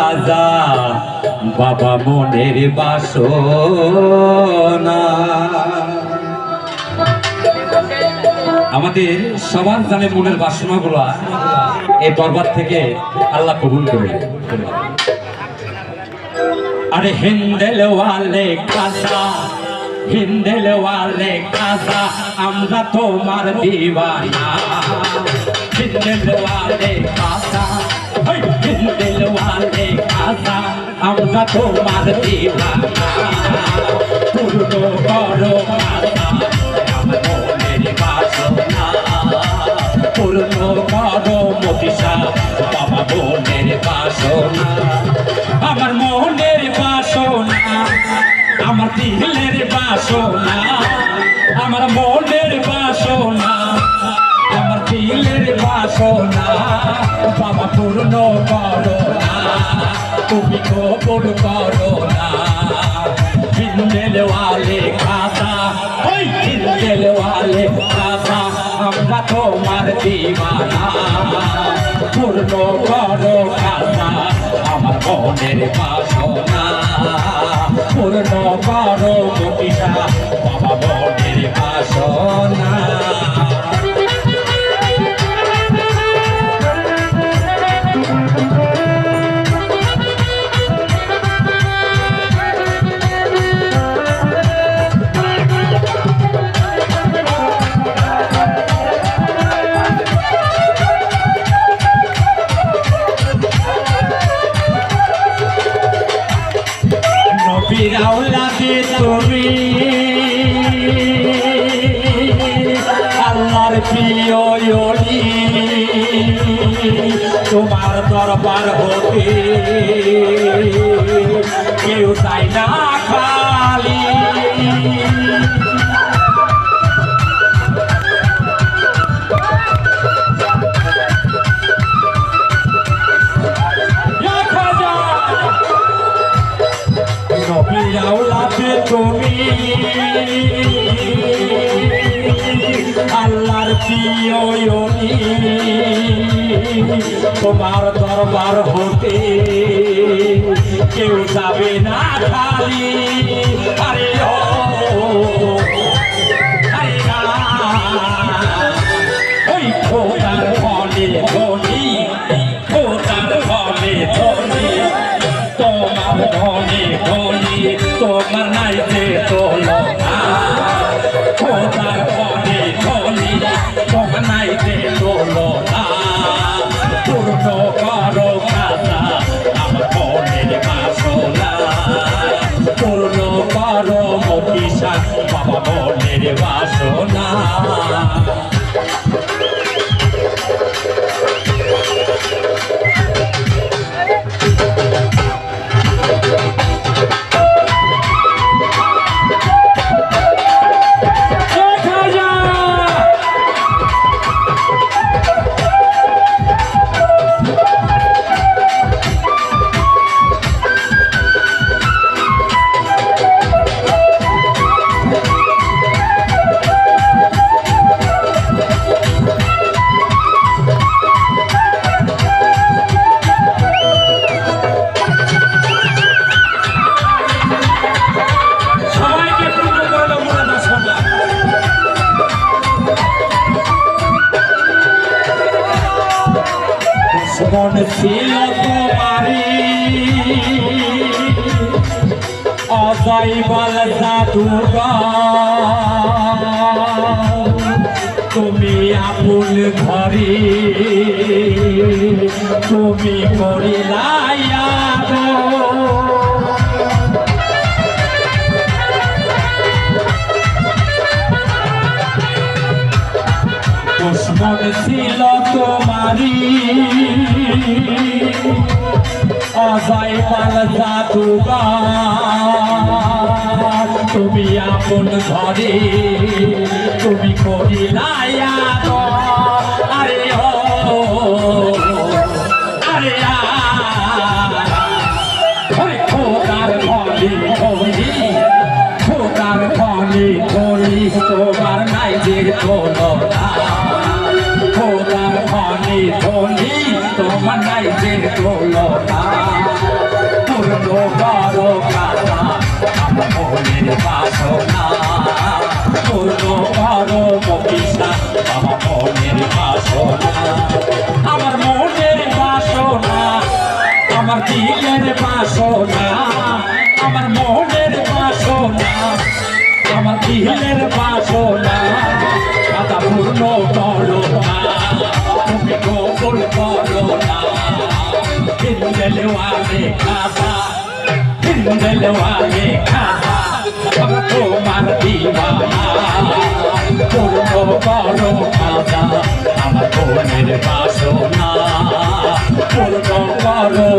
খাজা বাবা মনের বাসনা। আমাদের সবার জানে মনের বাসনাগুলো এই দরবার থেকে আল্লাহ কবুল করে। अरे हिंदल वाले खाजा हिंदल वाले खाजा আমরা তোমার দিওয়ানা हिंदल वाले खाजा हिंदल वाले खाजा আমরা তোমার দিওয়ানা পূর্ণ করো খাজা আমার মনের বাসনা পূর্ণ করো মতিসা বাবা মনের বাসনা আমার মনের বাসনা আমার দিলের বাসনা আমার মনের বাসনা আমার দিলের বাসনা বাবা পূর্ণ করো না তুমি কবুল করো না হিন্দেল ওয়ালে খাজা ওই হিন্দেল ওয়ালে খাজা আমরা তোমার দিওয়ানা পূর্ণ করো খাজা আমার মনের বাসনা পূর্ণ করো মতিসা বাবা মনের বাসনা। তুমি আল্লাহর প্রিয় ওলি তোমার দরবার হতে কেউ চাই না খালি নবীরাওলাতে তুমি আল্লাহর প্রিয় ওলি তোমার দরবার হতে কেউ যাবে না খালি আরে ও ওই খোদার ফলে ধনী খোদার ফলে ধনী তোমার ধনী ধনী তোমার নাই যে তোলো খোদার ফলে ধনী তোমার নাই যে তোলো পূর্ণ করো খাজা আমার মনের বাসনা পূর্ণ করো মতিসা বাবা মনের বাসনা। মন ছিল তোমারি অজৈবল জাদুঘর তুমি আপন ঘরে তুমি করিলাই দুশ্মন ছিল তোমারি অজৈবল জাদুঘর তুমি আপন ঘরে তুমি করিলাই আরে ও আরে খোদার ফলে ধনী খোদার ফলে ধনী তোমার নাই যে কোনো খোদার ফলে ধনী তোমার নাই যে কোনো আমার দিলের বাসনা আমার মনের বাসনা আমার দিলের বাসনা খাজা পূর্ণ করো না তুমি কবুল করো না দিল ওয়ালে খাজা দিল ওয়ালে খাজা আমরা তোমার দিওয়ানা পূর্ণ করো খাজা আমার মনের বাসনা পূর্ণ করো